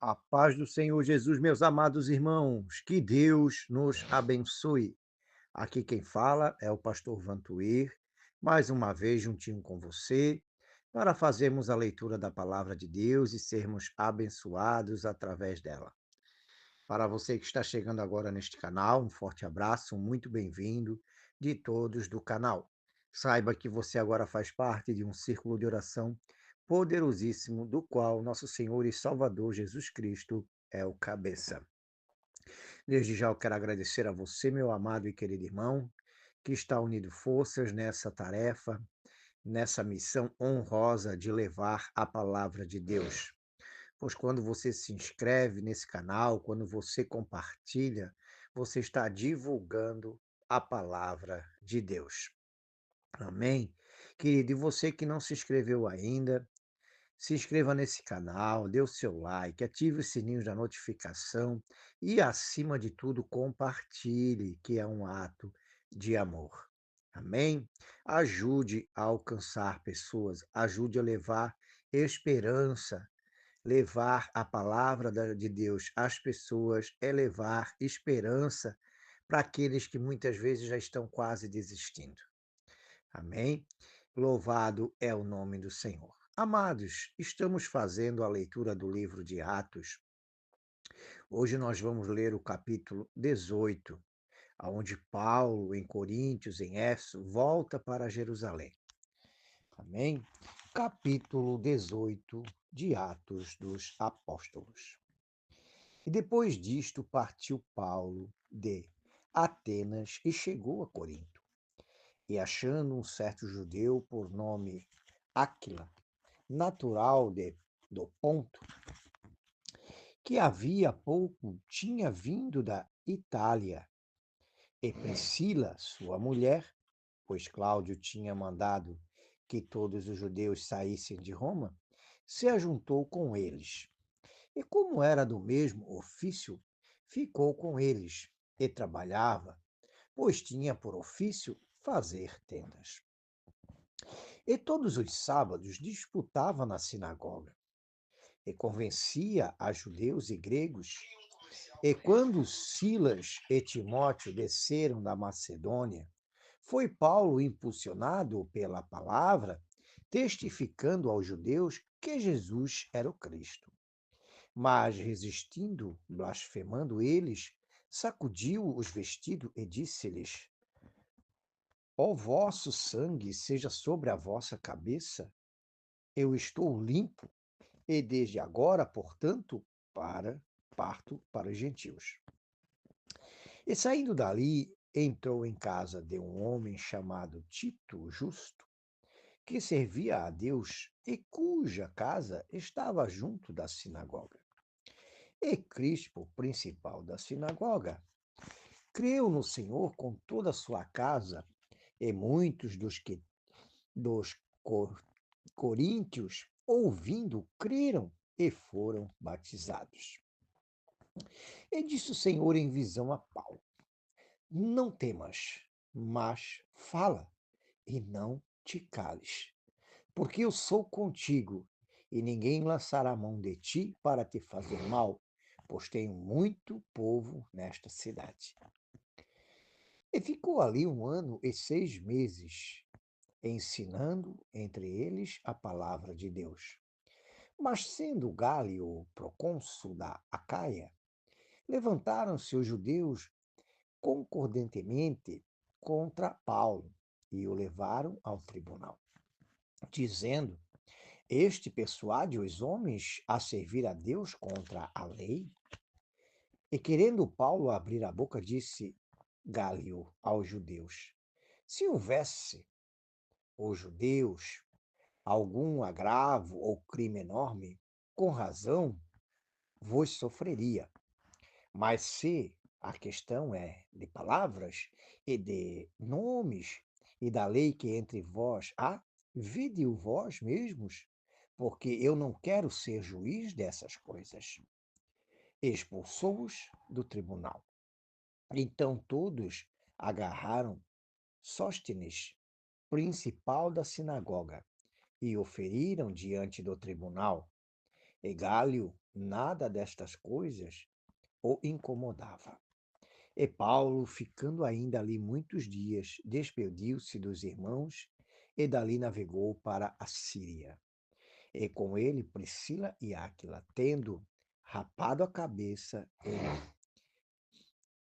A paz do Senhor Jesus, meus amados irmãos, que Deus nos abençoe. Aqui quem fala é o pastor Vantuir, mais uma vez juntinho com você, para fazermos a leitura da palavra de Deus e sermos abençoados através dela. Para você que está chegando agora neste canal, um forte abraço, muito bem-vindo de todos do canal. Saiba que você agora faz parte de um círculo de oração poderosíssimo, do qual nosso Senhor e Salvador Jesus Cristo é o cabeça. Desde já eu quero agradecer a você, meu amado e querido irmão, que está unido forças nessa tarefa, nessa missão honrosa de levar a palavra de Deus. Pois quando você se inscreve nesse canal, quando você compartilha, você está divulgando a palavra de Deus. Amém? Querido, e você que não se inscreveu ainda, se inscreva nesse canal, dê o seu like, ative os sininhos da notificação e, acima de tudo, compartilhe, que é um ato de amor. Amém? Ajude a alcançar pessoas, ajude a levar esperança. Levar a palavra de Deus às pessoas é levar esperança para aqueles que muitas vezes já estão quase desistindo. Amém? Louvado é o nome do Senhor. Amados, estamos fazendo a leitura do livro de Atos. Hoje nós vamos ler o capítulo 18, onde Paulo, em Coríntios, em Éfeso, volta para Jerusalém. Amém? Capítulo 18 de Atos dos Apóstolos. E depois disto partiu Paulo de Atenas e chegou a Corinto. E achando um certo judeu por nome Áquila, natural do Ponto, que havia pouco tinha vindo da Itália, e Priscila, sua mulher, pois Cláudio tinha mandado que todos os judeus saíssem de Roma, se ajuntou com eles. E como era do mesmo ofício, ficou com eles e trabalhava, pois tinha por ofício fazer tendas. E todos os sábados disputava na sinagoga e convencia a judeus e gregos. E quando Silas e Timóteo desceram da Macedônia, foi Paulo impulsionado pela palavra, testificando aos judeus que Jesus era o Cristo. Mas resistindo, blasfemando eles, sacudiu os vestidos e disse-lhes: O vosso sangue seja sobre a vossa cabeça. Eu estou limpo, e desde agora, portanto, para parto para os gentios. E saindo dali, entrou em casa de um homem chamado Tito Justo, que servia a Deus e cuja casa estava junto da sinagoga. E Crispo, principal da sinagoga, creu no Senhor com toda a sua casa, e muitos dos cor- coríntios, ouvindo, creram e foram batizados. E disse o Senhor em visão a Paulo: Não temas, mas fala, e não te cales, porque eu sou contigo, e ninguém lançará a mão de ti para te fazer mal, pois tenho muito povo nesta cidade. E ficou ali 1 ano e 6 meses, ensinando entre eles a palavra de Deus. Mas sendo Gálio procônsul da Acaia, levantaram-se os judeus concordantemente contra Paulo e o levaram ao tribunal, dizendo: Este persuade os homens a servir a Deus contra a lei? E querendo Paulo abrir a boca, disse Gálio aos judeus: Se houvesse os judeus algum agravo ou crime enorme, com razão vos sofreria. Mas se a questão é de palavras e de nomes e da lei que entre vós há, vide-o vós mesmos, porque eu não quero ser juiz dessas coisas. Expulsou-os do tribunal. Então todos agarraram Sóstenes, principal da sinagoga, e o feriram diante do tribunal. E Gálio nada destas coisas o incomodava. E Paulo, ficando ainda ali muitos dias, despediu-se dos irmãos e dali navegou para a Síria. E com ele Priscila e Áquila, tendo rapado a cabeça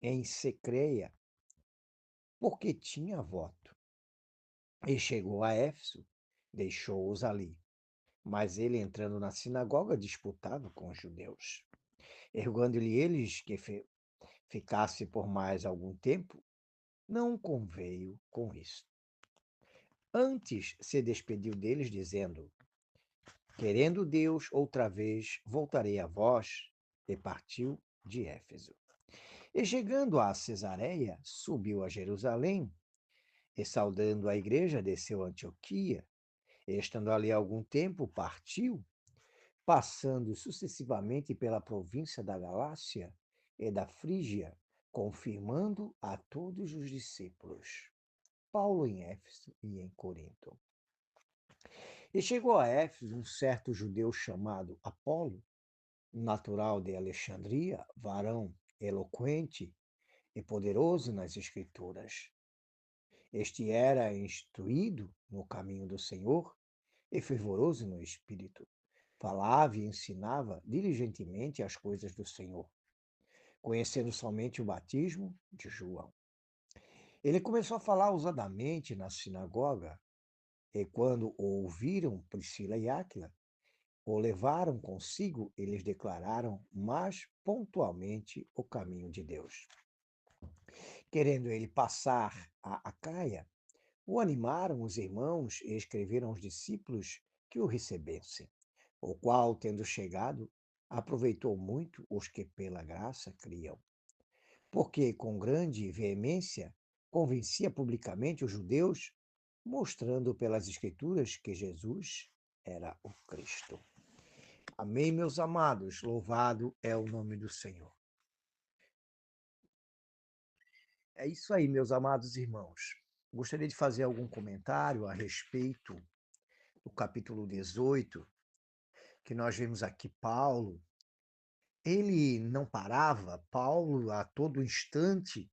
em Secreia, porque tinha voto. E chegou a Éfeso, deixou-os ali. Mas ele, entrando na sinagoga, disputava com os judeus. Ergando-lhe eles que ficasse por mais algum tempo, não conveio com isso. Antes se despediu deles, dizendo: Querendo Deus, outra vez voltarei a vós. E partiu de Éfeso. E chegando a Cesareia, subiu a Jerusalém, e saudando a igreja, desceu a Antioquia. E estando ali algum tempo, partiu, passando sucessivamente pela província da Galácia e da Frígia, confirmando a todos os discípulos. Paulo em Éfeso e em Corinto. E chegou a Éfeso um certo judeu chamado Apolo, natural de Alexandria, varão eloquente e poderoso nas Escrituras. Este era instruído no caminho do Senhor e fervoroso no espírito. Falava e ensinava diligentemente as coisas do Senhor, conhecendo somente o batismo de João. Ele começou a falar ousadamente na sinagoga, e quando o ouviram Priscila e Áquila, o levaram consigo, eles declararam mais pontualmente o caminho de Deus. Querendo ele passar a Acaia, o animaram os irmãos e escreveram aos discípulos que o recebessem, o qual, tendo chegado, aproveitou muito os que pela graça criam, porque com grande veemência convencia publicamente os judeus, mostrando pelas Escrituras que Jesus era o Cristo. Amém, meus amados. Louvado é o nome do Senhor. É isso aí, meus amados irmãos. Gostaria de fazer algum comentário a respeito do capítulo 18, que nós vemos aqui Paulo. Ele não parava, Paulo, a todo instante,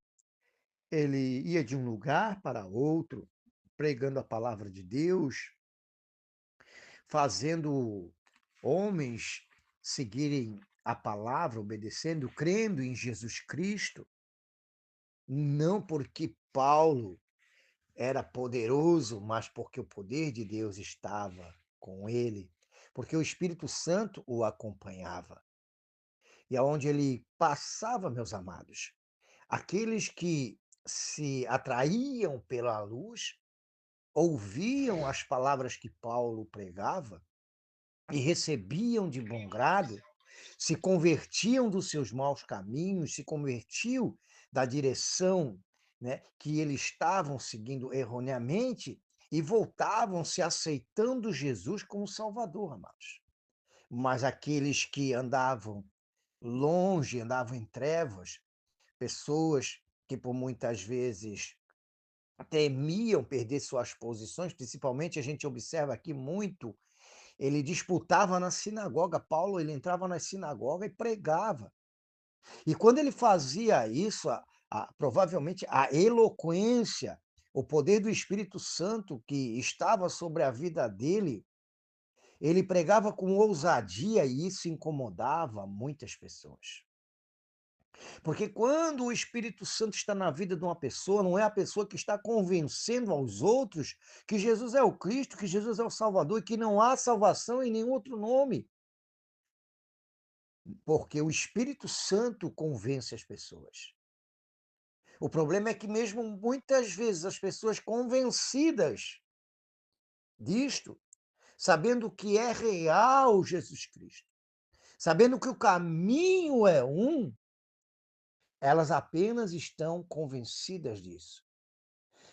ele ia de um lugar para outro, pregando a palavra de Deus, fazendo homens seguirem a palavra, obedecendo, crendo em Jesus Cristo. Não porque Paulo era poderoso, mas porque o poder de Deus estava com ele, porque o Espírito Santo o acompanhava. E aonde ele passava, meus amados, aqueles que se atraíam pela luz, ouviam as palavras que Paulo pregava e recebiam de bom grado, se convertiam dos seus maus caminhos, se convertiam da direção, né, que eles estavam seguindo erroneamente e voltavam se aceitando Jesus como Salvador, amados. Mas aqueles que andavam longe, andavam em trevas, pessoas que por muitas vezes temiam perder suas posições, principalmente a gente observa aqui muito, ele disputava na sinagoga, Paulo ele entrava na sinagoga e pregava. E quando ele fazia isso, provavelmente a eloquência, o poder do Espírito Santo que estava sobre a vida dele, ele pregava com ousadia e isso incomodava muitas pessoas. Porque quando o Espírito Santo está na vida de uma pessoa, não é a pessoa que está convencendo aos outros que Jesus é o Cristo, que Jesus é o Salvador e que não há salvação em nenhum outro nome. Porque o Espírito Santo convence as pessoas. O problema é que mesmo muitas vezes as pessoas convencidas disto, sabendo que é real Jesus Cristo, sabendo que o caminho é um, elas apenas estão convencidas disso.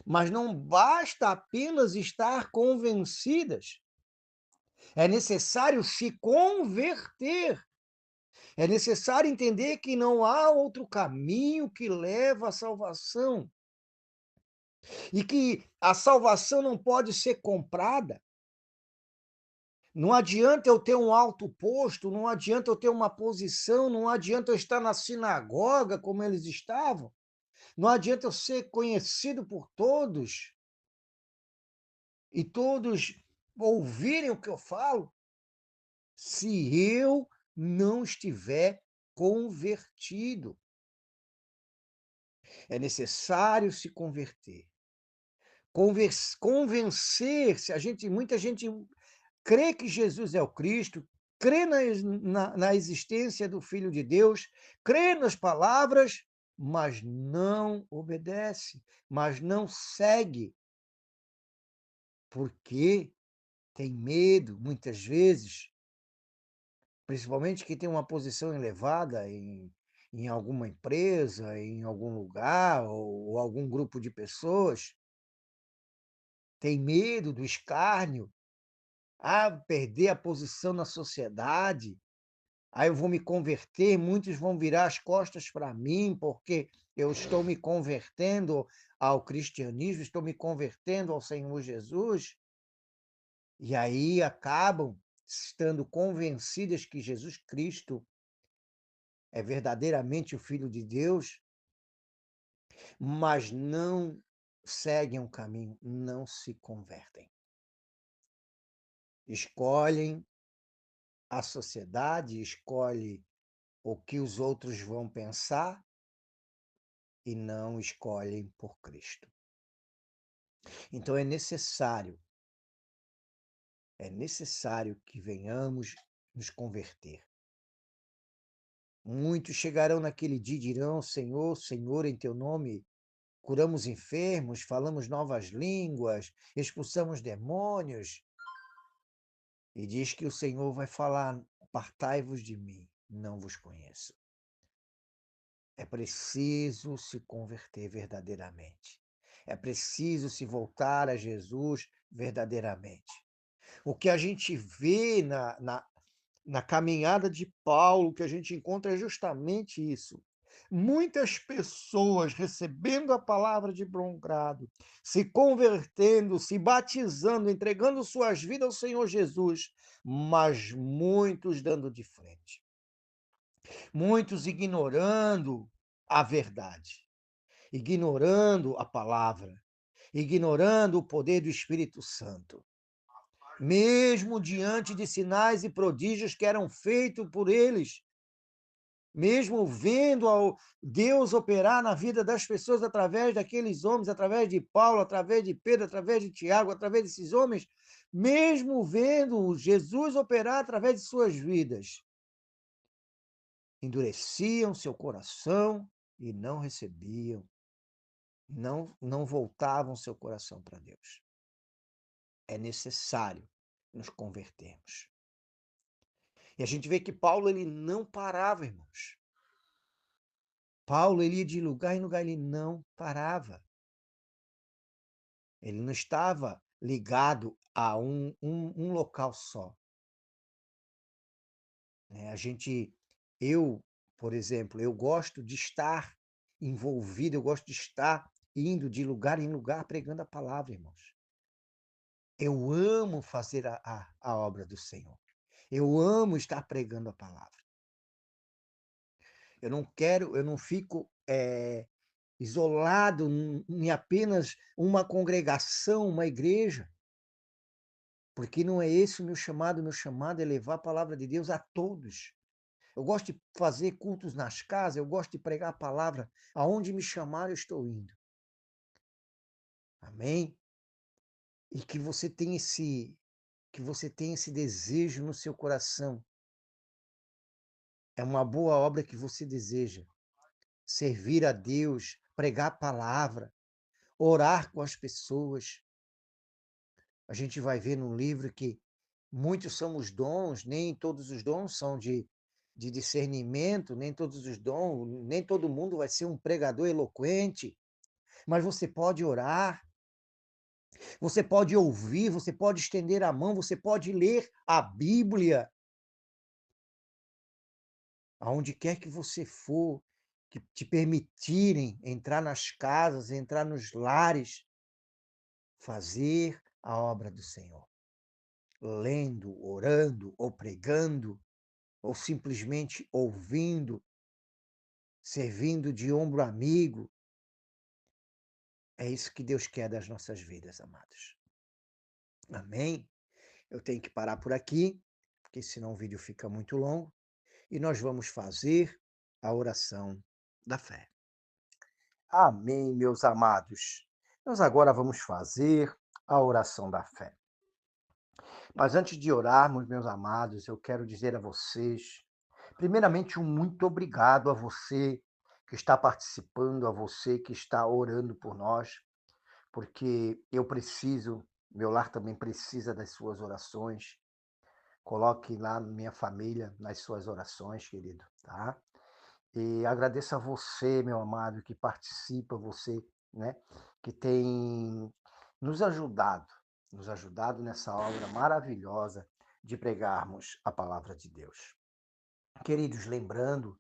Mas não basta apenas estar convencidas. É necessário se converter. É necessário entender que não há outro caminho que leva à salvação. E que a salvação não pode ser comprada. Não adianta eu ter um alto posto, não adianta eu ter uma posição, não adianta eu estar na sinagoga como eles estavam, não adianta eu ser conhecido por todos e todos ouvirem o que eu falo, se eu não estiver convertido. É necessário se converter. Convencer-se, muita gente crê que Jesus é o Cristo, crê na existência do Filho de Deus, crê nas palavras, mas não obedece, mas não segue, porque tem medo, muitas vezes, principalmente quem tem uma posição elevada em alguma empresa, em algum lugar ou algum grupo de pessoas, tem medo do escárnio, perder a posição na sociedade. Aí eu vou me converter, muitos vão virar as costas para mim, porque eu estou me convertendo ao cristianismo, estou me convertendo ao Senhor Jesus, e aí acabam estando convencidas que Jesus Cristo é verdadeiramente o Filho de Deus, mas não seguem o caminho, não se convertem. Escolhem a sociedade, escolhe o que os outros vão pensar e não escolhem por Cristo. Então é necessário que venhamos nos converter. Muitos chegarão naquele dia e dirão: Senhor, Senhor, em teu nome curamos enfermos, falamos novas línguas, expulsamos demônios. E diz que o Senhor vai falar: apartai-vos de mim, não vos conheço. É preciso se converter verdadeiramente. É preciso se voltar a Jesus verdadeiramente. O que a gente vê na caminhada de Paulo, que a gente encontra é justamente isso. Muitas pessoas recebendo a palavra de bom grado, se convertendo, se batizando, entregando suas vidas ao Senhor Jesus, mas muitos dando de frente, muitos ignorando a verdade, ignorando a palavra, ignorando o poder do Espírito Santo. Mesmo diante de sinais e prodígios que eram feitos por eles, mesmo vendo Deus operar na vida das pessoas através daqueles homens, através de Paulo, através de Pedro, através de Tiago, através desses homens, mesmo vendo Jesus operar através de suas vidas, endureciam seu coração e não recebiam, não voltavam seu coração para Deus. É necessário nos convertermos. E a gente vê que Paulo ele não parava, irmãos. Paulo ele ia de lugar em lugar, ele não parava. Ele não estava ligado a um local só. Né? Eu, por exemplo, eu gosto de estar envolvido, eu gosto de estar indo de lugar em lugar pregando a palavra, irmãos. Eu amo fazer a obra do Senhor. Eu amo estar pregando a palavra. Eu não fico isolado em apenas uma congregação, uma igreja, porque não é esse o meu chamado é levar a palavra de Deus a todos. Eu gosto de fazer cultos nas casas, eu gosto de pregar a palavra, aonde me chamar eu estou indo. Amém? E que você tenha esse desejo no seu coração. É uma boa obra que você deseja. Servir a Deus, pregar a palavra, orar com as pessoas. A gente vai ver no livro que muitos são os dons, nem todos os dons são de discernimento, nem todos os dons, nem todo mundo vai ser um pregador eloquente, mas você pode orar, você pode ouvir, você pode estender a mão, você pode ler a Bíblia, aonde quer que você for, que te permitirem entrar nas casas, entrar nos lares, fazer a obra do Senhor. lendo, orando ou pregando, ou simplesmente ouvindo, servindo de ombro amigo. É isso que Deus quer das nossas vidas, amados. Amém? Eu tenho que parar por aqui, porque senão o vídeo fica muito longo, e nós vamos fazer a oração da fé. Amém, meus amados. Nós agora vamos fazer a oração da fé. Mas antes de orarmos, meus amados, eu quero dizer a vocês, primeiramente, um muito obrigado a você que está participando, a você que está orando por nós, porque eu preciso, meu lar também precisa das suas orações. Coloque lá minha família nas suas orações, querido, tá? E agradeço a você, meu amado, que participa, você, né, que tem nos ajudado, nos ajudado nessa obra maravilhosa de pregarmos a palavra de Deus. Queridos, lembrando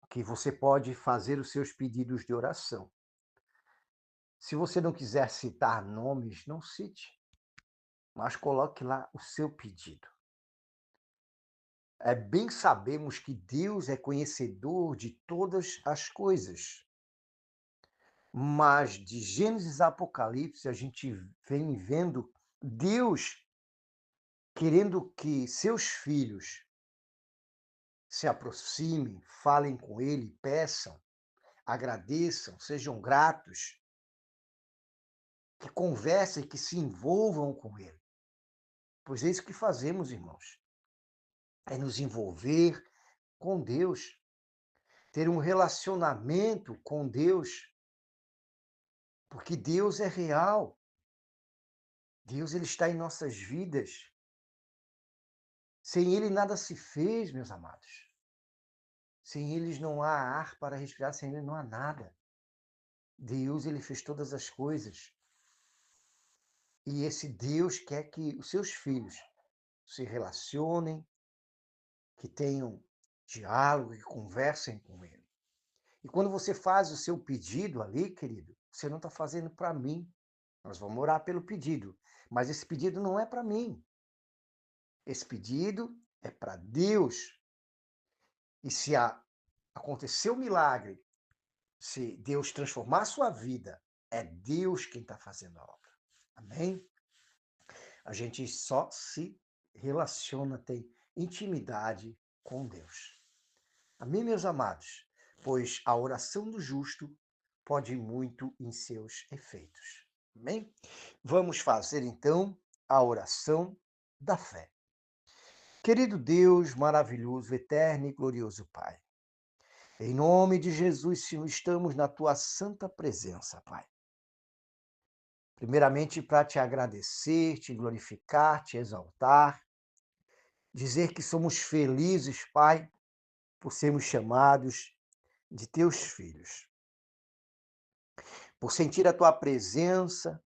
que você pode fazer os seus pedidos de oração. Se você não quiser citar nomes, não cite, mas coloque lá o seu pedido. Bem sabemos que Deus é conhecedor de todas as coisas. Mas de Gênesis a Apocalipse, a gente vem vendo Deus querendo que seus filhos se aproximem, falem com Ele, peçam, agradeçam, sejam gratos, que conversem, que se envolvam com Ele. Pois é isso que fazemos, irmãos. É nos envolver com Deus, ter um relacionamento com Deus, porque Deus é real. Deus ele está em nossas vidas. Sem Ele nada se fez, meus amados. Sem eles não há ar para respirar, sem ele não há nada. Deus, ele fez todas as coisas. E esse Deus quer que os seus filhos se relacionem, que tenham diálogo, que conversem com ele. E quando você faz o seu pedido ali, querido, você não está fazendo para mim. Nós vamos orar pelo pedido. Mas esse pedido não é para mim. Esse pedido é para Deus. E se acontecer o milagre, se Deus transformar a sua vida, é Deus quem está fazendo a obra. Amém? A gente só se relaciona, tem intimidade com Deus. Amém, meus amados? Pois a oração do justo pode muito em seus efeitos. Amém? Vamos fazer então a oração da fé. Querido Deus, maravilhoso, eterno e glorioso Pai, em nome de Jesus, Senhor, estamos na tua santa presença, Pai. Primeiramente, para te agradecer, te glorificar, te exaltar, dizer que somos felizes, Pai, por sermos chamados de teus filhos, por sentir a tua presença,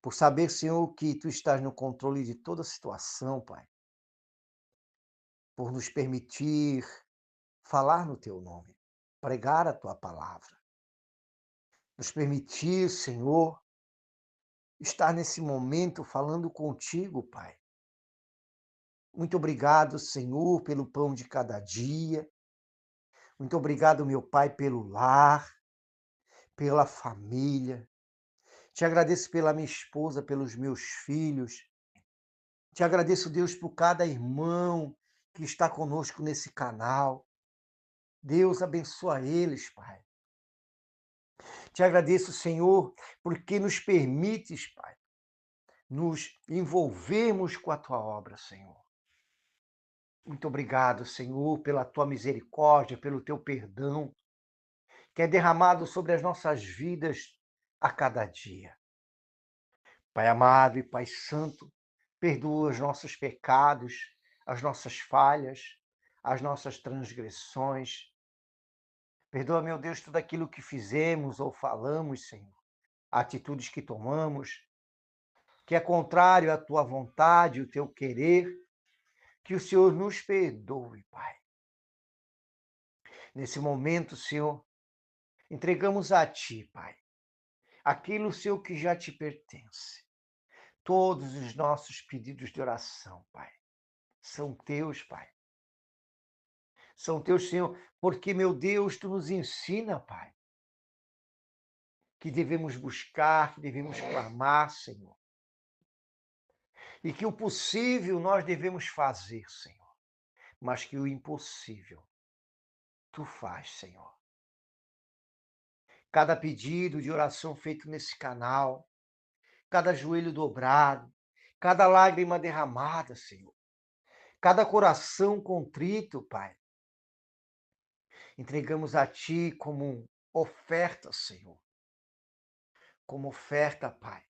por saber, Senhor, que tu estás no controle de toda situação, Pai, por nos permitir falar no teu nome, pregar a tua palavra, nos permitir, Senhor, estar nesse momento falando contigo, Pai. Muito obrigado, Senhor, pelo pão de cada dia. Muito obrigado, meu Pai, pelo lar, pela família. Te agradeço pela minha esposa, pelos meus filhos. Te agradeço, Deus, por cada irmão que está conosco nesse canal. Deus abençoa eles, Pai. Te agradeço, Senhor, porque nos permites, Pai, nos envolvermos com a tua obra, Senhor. Muito obrigado, Senhor, pela tua misericórdia, pelo teu perdão, que é derramado sobre as nossas vidas a cada dia. Pai amado e Pai santo, perdoa os nossos pecados, as nossas falhas, as nossas transgressões. Perdoa, meu Deus, tudo aquilo que fizemos ou falamos, Senhor, atitudes que tomamos, que é contrário à tua vontade, o teu querer, que o Senhor nos perdoe, Pai. Nesse momento, Senhor, entregamos a Ti, Pai, aquilo, Senhor, que já te pertence. Todos os nossos pedidos de oração, Pai, são teus, Pai. São teus, Senhor, porque, meu Deus, tu nos ensina, Pai, que devemos buscar, que devemos clamar, Senhor. E que o possível nós devemos fazer, Senhor, mas que o impossível tu faz, Senhor. Cada pedido de oração feito nesse canal, cada joelho dobrado, cada lágrima derramada, Senhor, cada coração contrito, Pai, entregamos a Ti como oferta, Senhor, como oferta, Pai,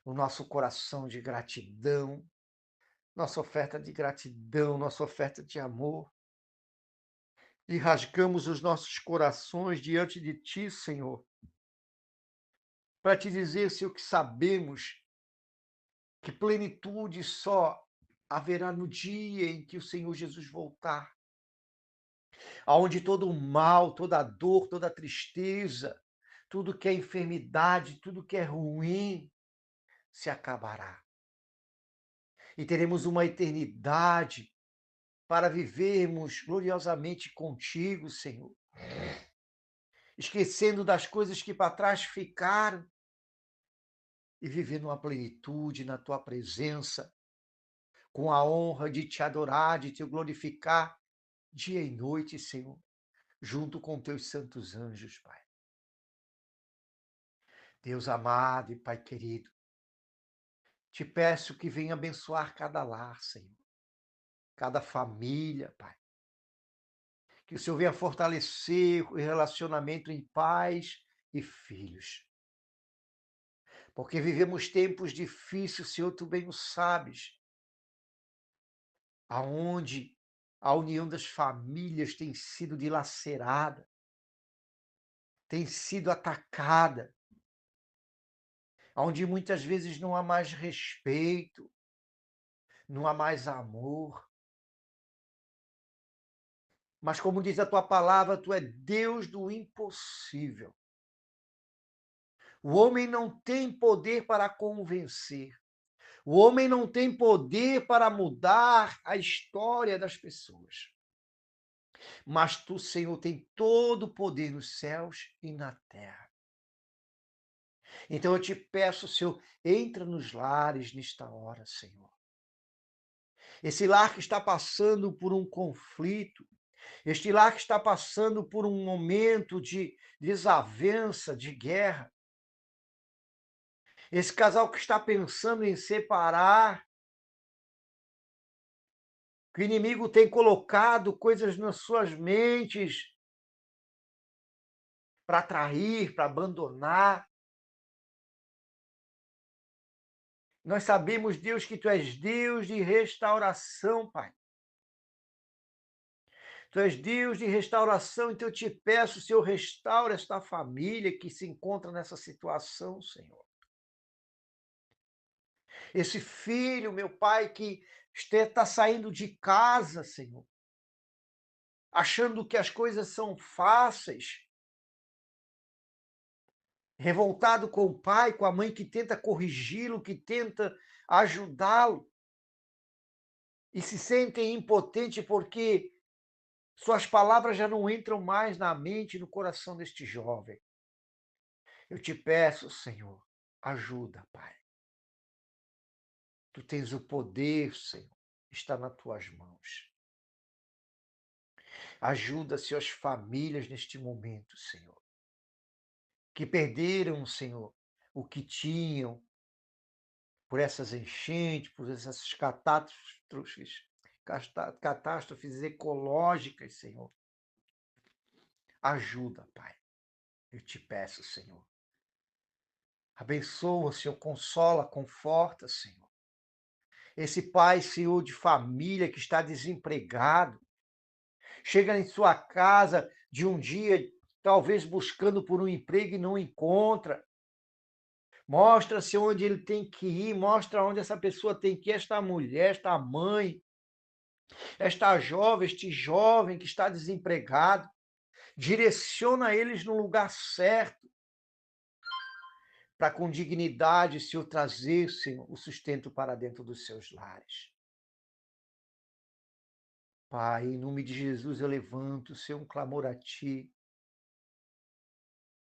o nosso coração de gratidão, nossa oferta de gratidão, nossa oferta de amor, e rasgamos os nossos corações diante de Ti, Senhor, para Te dizer, Senhor, que sabemos que plenitude só haverá no dia em que o Senhor Jesus voltar, aonde todo o mal, toda a dor, toda a tristeza, tudo que é enfermidade, tudo que é ruim, se acabará. E teremos uma eternidade para vivermos gloriosamente contigo, Senhor. Esquecendo das coisas que para trás ficaram e vivendo uma plenitude na tua presença, com a honra de te adorar, de te glorificar dia e noite, Senhor, junto com teus santos anjos, Pai. Deus amado e Pai querido, te peço que venha abençoar cada lar, Senhor, cada família, Pai. Que o Senhor venha fortalecer o relacionamento em pais e filhos. Porque vivemos tempos difíceis, Senhor, tu bem o sabes, aonde a união das famílias tem sido dilacerada, tem sido atacada, onde muitas vezes não há mais respeito, não há mais amor. Mas como diz a tua palavra, tu é Deus do impossível. O homem não tem poder para convencer. O homem não tem poder para mudar a história das pessoas. Mas tu, Senhor, tem todo o poder nos céus e na terra. Então eu te peço, Senhor, entra nos lares nesta hora, Senhor. Esse lar que está passando por um conflito, este lar que está passando por um momento de desavença, de guerra, esse casal que está pensando em separar, que o inimigo tem colocado coisas nas suas mentes para trair, para abandonar. Nós sabemos, Deus, que tu és Deus de restauração, Pai. Tu és Deus de restauração, então eu te peço, Senhor, restaura esta família que se encontra nessa situação, Senhor. Esse filho, meu Pai, que está saindo de casa, Senhor, achando que as coisas são fáceis, revoltado com o pai, com a mãe que tenta corrigi-lo, que tenta ajudá-lo, e se sentem impotentes porque suas palavras já não entram mais na mente e no coração deste jovem. Eu te peço, Senhor, ajuda, Pai. Tu tens o poder, Senhor, está nas tuas mãos. Ajuda, Senhor, as famílias neste momento, Senhor, que perderam, Senhor, o que tinham por essas enchentes, por essas catástrofes ecológicas, Senhor. Ajuda, Pai. Eu te peço, Senhor. Abençoa, Senhor, consola, conforta, Senhor. Esse pai, Senhor, de família que está desempregado, chega em sua casa de um dia, talvez buscando por um emprego e não encontra. Mostra-se onde ele tem que ir, mostra onde essa pessoa tem que ir, esta mulher, esta mãe, esta jovem, este jovem que está desempregado. Direciona eles no lugar certo. para com dignidade, Senhor, trazer, Senhor, o sustento para dentro dos seus lares. Pai, em nome de Jesus, eu levanto, Senhor, um clamor a Ti,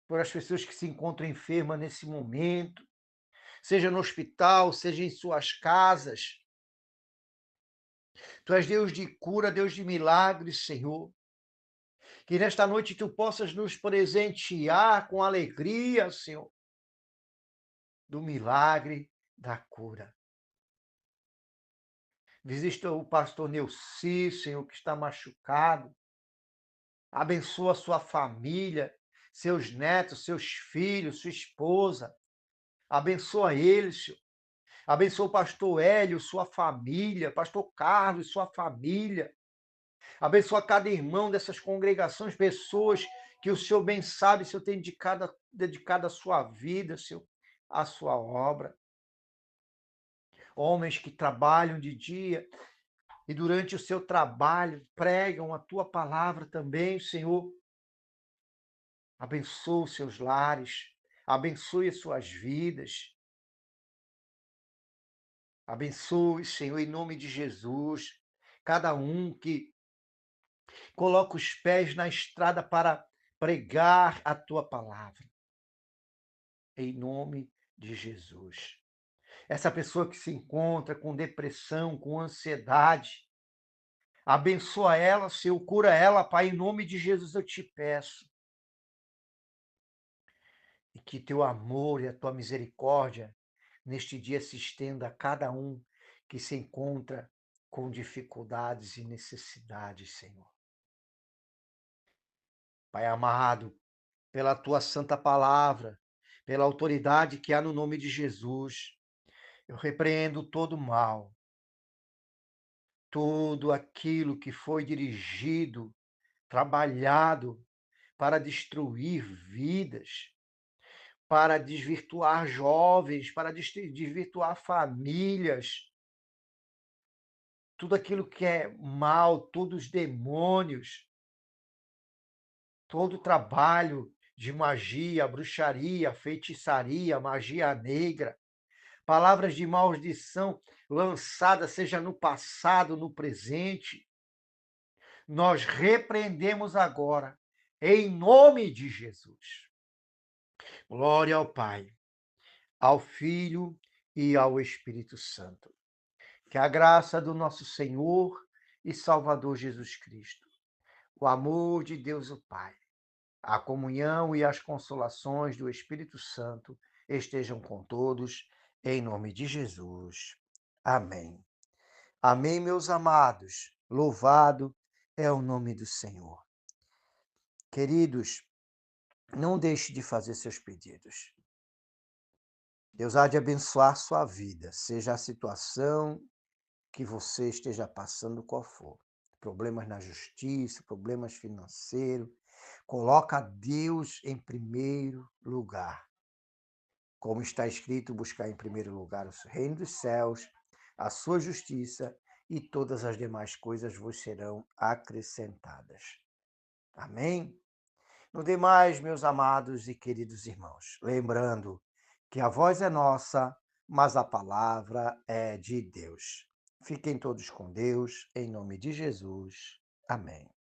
por as pessoas que se encontram enfermas nesse momento, seja no hospital, seja em suas casas. Tu és Deus de cura, Deus de milagres, Senhor. Que nesta noite Tu possas nos presentear com alegria, Senhor, do milagre da cura. Visita o pastor Neuci, Senhor, que está machucado. Abençoa a sua família, seus netos, seus filhos, sua esposa. Abençoa eles, Senhor. Abençoa o pastor Hélio, sua família, pastor Carlos, sua família. Abençoa cada irmão dessas congregações, pessoas que o Senhor bem sabe, Senhor, tem dedicado a sua vida, Senhor, a sua obra. Homens que trabalham de dia e durante o seu trabalho pregam a tua palavra também, Senhor. Abençoa os seus lares, abençoe as suas vidas. Abençoe, Senhor, em nome de Jesus, cada um que coloca os pés na estrada para pregar a tua palavra. Em nome de Jesus. Essa pessoa que se encontra com depressão, com ansiedade, abençoa ela, Senhor, cura ela, Pai, em nome de Jesus eu te peço. E que teu amor e a tua misericórdia neste dia se estenda a cada um que se encontra com dificuldades e necessidades, Senhor. Pai amado, pela tua santa palavra, pela autoridade que há no nome de Jesus, eu repreendo todo mal, tudo aquilo que foi dirigido, trabalhado para destruir vidas, para desvirtuar jovens, para desvirtuar famílias, tudo aquilo que é mal, todos os demônios, todo o trabalho de magia, bruxaria, feitiçaria, magia negra, palavras de maldição lançadas, seja no passado, no presente, nós repreendemos agora, em nome de Jesus. Glória ao Pai, ao Filho e ao Espírito Santo. Que a graça do nosso Senhor e Salvador Jesus Cristo, o amor de Deus o Pai, a comunhão e as consolações do Espírito Santo estejam com todos, em nome de Jesus. Amém. Amém, meus amados. Louvado é o nome do Senhor. Queridos, não deixe de fazer seus pedidos. Deus há de abençoar sua vida, seja a situação que você esteja passando, qual for. Problemas na justiça, problemas financeiros. Coloca Deus em primeiro lugar. Como está escrito, buscar em primeiro lugar o reino dos céus, a sua justiça, e todas as demais coisas vos serão acrescentadas. Amém? No demais, meus amados e queridos irmãos, lembrando que a voz é nossa, mas a palavra é de Deus. Fiquem todos com Deus, em nome de Jesus. Amém.